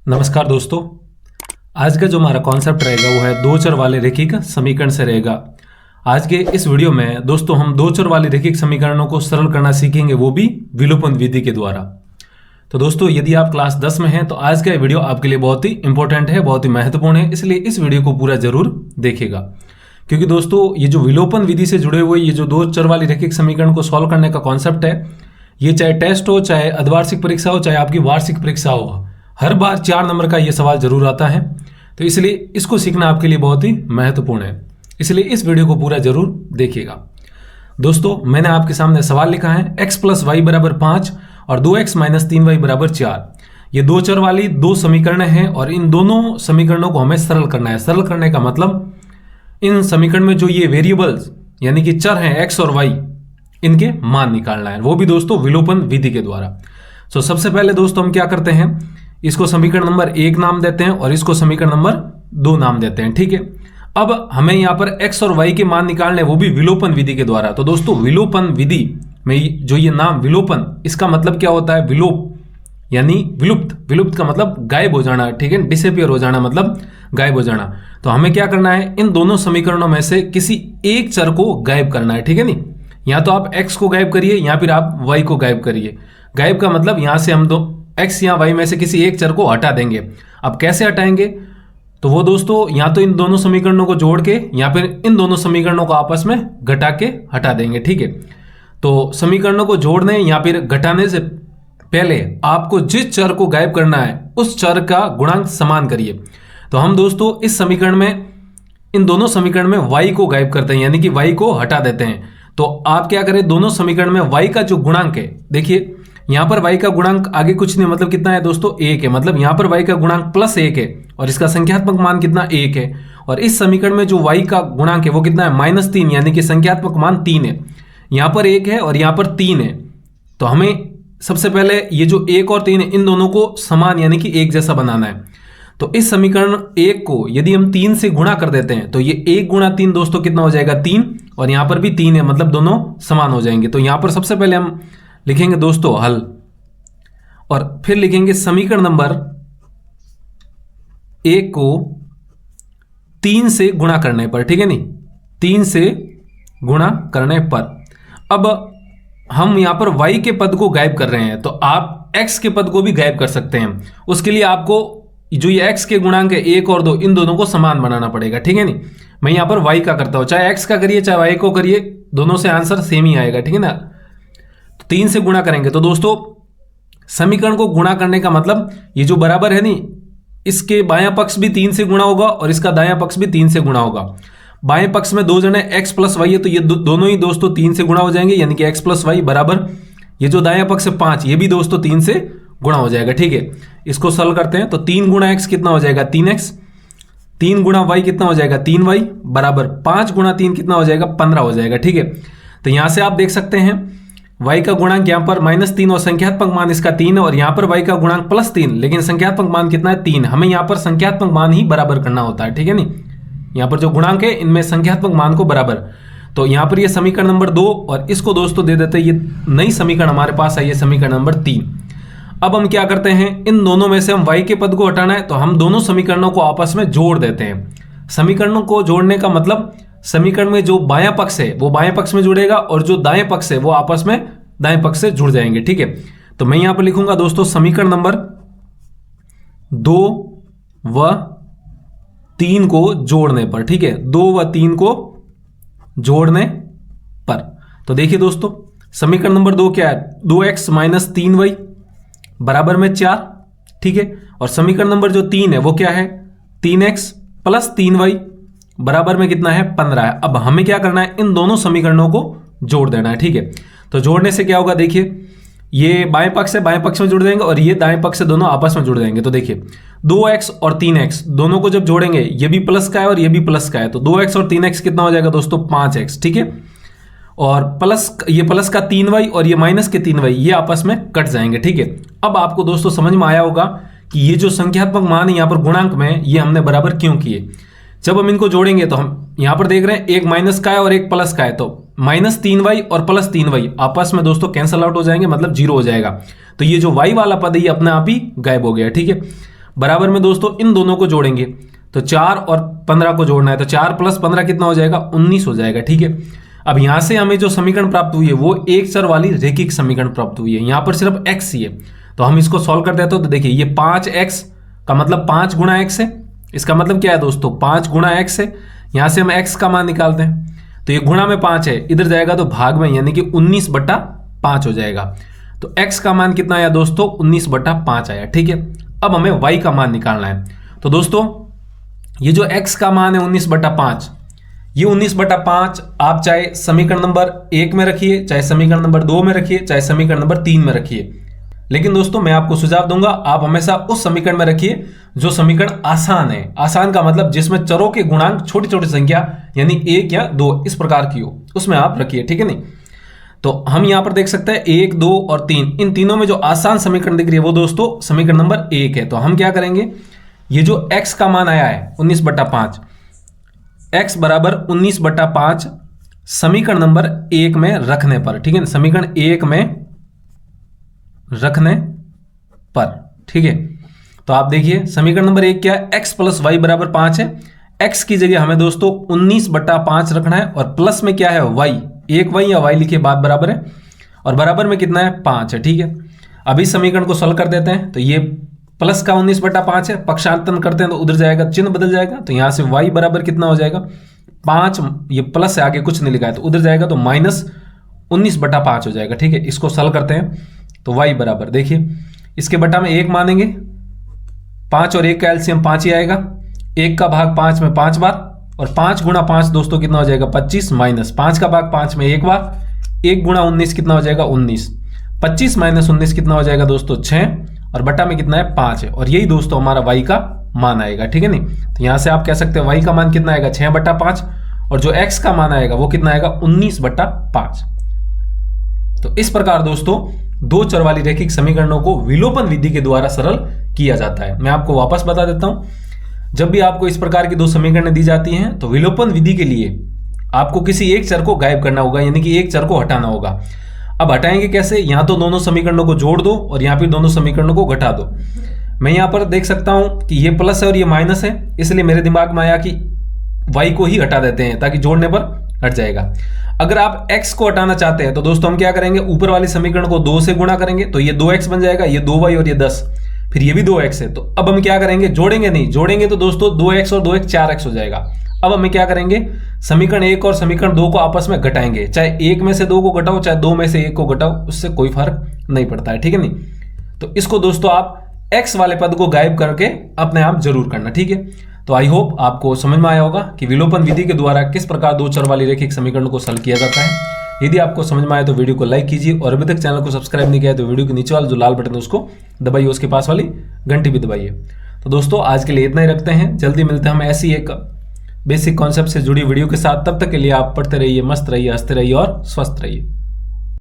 नमस्कार दोस्तों। आज का जो हमारा कॉन्सेप्ट रहेगा वो है दो चर वाले रैखिक समीकरण से रहेगा। आज के इस वीडियो में दोस्तों हम दो चर वाले रैखिक समीकरणों को सरल करना सीखेंगे, वो भी विलोपन विधि के द्वारा। तो दोस्तों यदि आप क्लास 10 में हैं तो आज का वीडियो आपके लिए बहुत ही इंपॉर्टेंट है, बहुत ही महत्वपूर्ण है, इसलिए इस वीडियो को पूरा जरूर देखिएगा। क्योंकि दोस्तों ये जो विलोपन विधि से जुड़े हुए ये जो दो चर वाली रैखिक समीकरण को सॉल्व करने का कॉन्सेप्ट है, ये चाहे टेस्ट हो, चाहे अर्धवार्षिक परीक्षा हो, चाहे आपकी वार्षिक परीक्षा हो, हर बार 4 नंबर का ये सवाल जरूर आता है। तो इसलिए इसको सीखना आपके लिए बहुत ही महत्वपूर्ण है, इसलिए इस वीडियो को पूरा जरूर देखिएगा। दोस्तों मैंने आपके सामने सवाल लिखा है x + y = 5 और 2x - 3y = 4। ये दो चर वाली दो समीकरण हैं और इन दोनों समीकरणों को हमें सरल करना है। सरल करने का मतलब इन समीकरण में जो ये वेरिएबल्स यानी कि चर हैं x और y, इनके मान निकालना है, वो भी दोस्तों विलोपन विधि के द्वारा। तो सबसे पहले दोस्तों हम क्या करते हैं, इसको समीकरण नंबर 1 नाम देते हैं और इसको समीकरण नंबर 2 नाम देते हैं। ठीक है, अब हमें यहां पर x और y के मान निकालने, वो भी विलोपन विधि के द्वारा। तो दोस्तों विलोपन विधि में जो ये नाम विलोपन, इसका मतलब क्या होता है, विलोप यानी विलुप्त। विलुप्त का मतलब गायब हो जाना, ठीक है, डिसअपियर हो जाना मतलब गायब हो जाना। तो हमें क्या करना है, इन दोनों समीकरणों में से किसी एक चर को गायब करना है। ठीक है, नहीं या तो आप x को गायब करिए या फिर आप y को गायब करिए। गायब का मतलब यहां से हम दो x या y में से किसी एक चर को हटा देंगे। अब कैसे हटाएंगे, तो वो दोस्तों या तो इन दोनों समीकरणों को जोड़ के या फिर इन दोनों समीकरणों को आपस में घटा के हटा देंगे। ठीक है, तो समीकरणों को जोड़ने या फिर घटाने से पहले आपको जिस चर को गायब करना है उस चर का गुणांक समान करिए। तो हम दोस्तों इस समीकरण में, इन दोनों समीकरण में y को गायब करते हैं यानी कि y को हटा देते हैं। तो आप क्या करें, दोनों समीकरण में y का जो गुणांक है, देखिए यहां पर y का गुणांक आगे कुछ नहीं, मतलब कितना है दोस्तों 1 है, मतलब यहां पर y का गुणांक +1 है और इसका संख्यात्मक मान कितना 1 है। और इस समीकरण में जो y का गुणांक है वो कितना है -3 यानी कि संख्यात्मक मान 3 है। यहां पर 1 है और यहां पर 3 है। तो हमें सबसे पहले ये जो 1 और 3 है इन दोनों को समान यानी कि एक जैसा बनाना है। तो इस समीकरण 1 को यदि हम 3 से गुणा कर देते हैं तो ये 1 × 3 दोस्तों कितना हो जाएगा 3, और यहां पर भी 3 है, मतलब दोनों समान हो जाएंगे। तो यहां पर सबसे पहले हम लिखेंगे दोस्तों हल, और फिर लिखेंगे समीकरण नंबर 1 को 3 से गुणा करने पर। ठीक है, नहीं 3 से गुणा करने पर। अब हम यहां पर y के पद को गायब कर रहे हैं, तो आप x के पद को भी गायब कर सकते हैं। उसके लिए आपको जो ये x के गुणांक है 1 और 2, इन दोनों को समान बनाना पड़ेगा। ठीक है, नहीं मैं यहां पर y का करता हूं, चाहे x का करिए चाहे y को करिए, दोनों से आंसर सेम ही आएगा। ठीक है ना, तो 3 से गुणा करेंगे। तो दोस्तों समीकरण को गुणा करने का मतलब ये जो बराबर है नहीं, इसके बायां पक्ष भी 3 से गुणा होगा और इसका दायां पक्ष भी 3 से गुणा होगा। बाएं पक्ष में 2 जने x + y है, तो ये दोनों ही दोस्तों 3 से गुणा हो जाएंगे यानी कि x + y बराबर, ये जो दायां पक्ष है 5, ये भी दोस्तों 3 से गुणा हो जाएगा। ठीक है, इसको सरल करते हैं तो 3 × x कितना हो जाएगा 3x, 3 × y कितना हो जाएगा 3y बराबर 5 × 3 कितना हो जाएगा 15 हो जाएगा। ठीक है, तो यहां से आप देख सकते हैं y का गुणांक यहाँ पर -3 और संख्यात्मक मान इसका 3 है, और यहाँ पर y का गुणांक +3, लेकिन संख्यात्मक मान कितना है 3। हमें यहाँ पर संख्यात्मक मान ही बराबर करना होता है। ठीक है, नहीं यहाँ पर जो गुणांक है इनमें संख्यात्मक मान को बराबर। तो यहाँ पर ये समीकरण नंबर 2 और इसको दोस्तों दे देते हैं, ये नई समीकरण हमारे पास आई है समीकरण नंबर 3। अब हम क्या करते हैं, इन दोनों में से हम y के पद को हटाना है, तो हम दोनों समीकरणों को आपस में जोड़ देते हैं। समीकरणों को जोड़ने का मतलब समीकरण में जो बायां पक्ष है वो बाएं पक्ष में जुड़ेगा और जो दाएं पक्ष है वो आपस में दाएं पक्ष से जुड़ जाएंगे। ठीक है, तो मैं यहां पर लिखूंगा दोस्तों समीकरण नंबर 2 व 3 को जोड़ने पर। ठीक है, 2 व 3 को जोड़ने पर। तो देखिए दोस्तों समीकरण नंबर 2 क्या है, 2x - 3y बराबर में 4। ठीक है, और समीकरण नंबर जो 3 है वो क्या है, 3x + 3y बराबर में कितना है 15 है। अब हमें क्या करना है, इन दोनों समीकरणों को जोड़ देना है। ठीक है, तो जोड़ने से क्या होगा, देखिए ये बाएं पक्ष से बाएं पक्ष में जुड़ जाएंगे और ये दाएं पक्ष से दोनों आपस में जुड़ जाएंगे। तो देखिए 2x और 3x दोनों को जब जोड़ेंगे, ये भी प्लस का है और ये भी प्लस का है, तो 2x और 3x कितना हो जाएगा दोस्तों 5x। ठीक है, और प्लस ये प्लस का 3y और ये माइनस के 3y ये आपस में कट जाएंगे। ठीक है, अब आपको दोस्तों समझ में आया होगा कि ये जो संख्यात्मक मान है यहाँ पर गुणांक में, ये हमने बराबर क्यों किए। जब हम इनको जोड़ेंगे तो हम यहां पर देख रहे हैं एक माइनस का है और एक प्लस का है, तो -3y और +3y आपस में दोस्तों कैंसल आउट हो जाएंगे, मतलब 0 हो जाएगा। तो ये जो y वाला पद है ये अपने आप ही गायब हो गया। ठीक है, बराबर में दोस्तों इन दोनों को जोड़ेंगे, तो 4 और 15 को जोड़ना है, तो 4 + 15 कितना हो जाएगा, 19 हो जाएगा। ठीक है, अब यहां से हमें जो समीकरण प्राप्त हुई है वो एक चर वाली रैखिक समीकरण प्राप्त हुई है। यहां पर सिर्फ x ही है, तो हम इसको सॉल्व कर देते हो, तो देखिए ये 5x का मतलब 5 गुणा x है। इसका मतलब क्या है दोस्तों, 5 गुणा x है। यहां से हम x का मान निकालते हैं, तो ये गुणा में 5 है, इधर जाएगा तो भाग में, यानी कि 19/5 हो जाएगा। तो x का मान कितना आया दोस्तों, 19/5 आया। ठीक है, अब हमें y का मान निकालना है। तो दोस्तों ये जो x का मान है 19/5, ये 19/5 आप चाहे समीकरण नंबर 1 में रखिए, चाहे समीकरण नंबर 2 में रखिए, चाहे समीकरण नंबर 3 में रखिए। लेकिन दोस्तों मैं आपको सुझाव दूंगा, आप हमेशा उस समीकरण में रखिए जो समीकरण आसान है। आसान का मतलब जिसमें चरों के गुणांक छोटी छोटी संख्या यानी 1 या 2 इस प्रकार की हो, उसमें आप रखिए। ठीक है नहीं, तो हम यहां पर देख सकते हैं 1, 2 और 3, इन तीनों में जो आसान समीकरण दिख रही है वो दोस्तों समीकरण नंबर 1 है। तो हम क्या करेंगे, ये जो x का मान आया है 19/5, x बराबर 19/5 समीकरण नंबर 1 में रखने पर, ठीक है, समीकरण 1 में रखने पर, ठीक है। तो आप देखिए समीकरण नंबर 1 क्या है, x + y = 5 है। x की जगह हमें दोस्तों 19/5 रखना है, और प्लस में क्या है y, एक y या y लिखिए, बात बराबर है, और बराबर में कितना है 5 है। ठीक है, अभी समीकरण को सॉल्व कर देते हैं, तो ये प्लस का 19/5 है, पक्षांतरण करते हैं तो उधर जाएगा, चिन्ह बदल जाएगा, तो यहां से y बराबर कितना हो जाएगा 5, ये प्लस से आगे कुछ नहीं लिखा है तो उधर जाएगा तो -19/5 हो जाएगा। ठीक है, इसको सॉल्व करते हैं तो y बराबर, देखिए इसके बटा में 1 मानेंगे, 5 और 1 का एलसीएम 5 ही आएगा, 1 का भाग 5 में 5 बार, और 5 गुणा 5 दोस्तों कितना हो जाएगा 25, माइनस 5 का भाग 5 में 1 बार, 1 गुणा 19 कितना हो जाएगा 19, 25 - 19 कितना हो जाएगा दोस्तों 6, और बटा में कितना है 5 है, और यही दोस्तों हमारा y का मान आएगा। ठीक है नहीं, तो यहां से आप कह सकते हैं y का मान कितना आएगा 6/5, और जो x का मान आएगा वो कितना आएगा 19/5। तो इस प्रकार दोस्तों दो चर वाली रैखिक समीकरणों को विलोपन विधि के द्वारा सरल किया जाता है। मैं आपको वापस बता देता हूं, जब भी आपको इस प्रकार की दो समीकरणें दी जाती हैं तो विलोपन विधि के लिए आपको किसी एक चर को गायब करना होगा, यानी कि एक चर को हटाना होगा। अब हटाएंगे कैसे, यहां तो दोनों समीकरणों को जोड़ दो और यहां पे दोनों समीकरणों को घटा दो। मैं यहां पर देख सकता हूं कि ये प्लस है और ये माइनस है, इसलिए मेरे दिमाग में आया कि y को ही हटा देते हैं ताकि जोड़ने पर हट जाएगा। अगर आप x को हटाना चाहते हैं तो दोस्तों हम क्या करेंगे, ऊपर वाले समीकरण को 2 से गुणा करेंगे, तो ये 2x बन जाएगा, ये 2y और ये 10, फिर ये भी 2x है। तो अब हम क्या करेंगे, जोड़ेंगे नहीं, जोड़ेंगे तो दोस्तों 2x और 2x 4x हो जाएगा। अब हमें क्या करेंगे, समीकरण 1 और समीकरण 2 को आपस में घटाएंगे, चाहे 1 में से 2 को घटाओ चाहे 2 में से 1 को घटाओ, उससे कोई फर्क नहीं पड़ता है। ठीक है नहीं, तो इसको दोस्तों आप x वाले पद को गायब करके अपने आप जरूर करना। ठीक है, तो आई होप आपको समझ में आया होगा कि विलोपन विधि के द्वारा किस प्रकार दो चर वाली रैखिक समीकरण को हल किया जाता है। यदि आपको समझ में आया तो वीडियो को लाइक कीजिए, और अभी तक चैनल को सब्सक्राइब नहीं किया है तो वीडियो के नीचे वाला जो लाल बटन है उसको दबाइए, उसके पास वाली घंटी भी दबाइए। तो दोस्तों आज के लिए इतना ही रखते हैं, जल्दी मिलते हैं हम ऐसी एक बेसिक कॉन्सेप्ट से जुड़ी वीडियो के साथ। तब तक के लिए आप पढ़ते रहिए, मस्त रहिए, हंसते रहिए और स्वस्थ रहिए।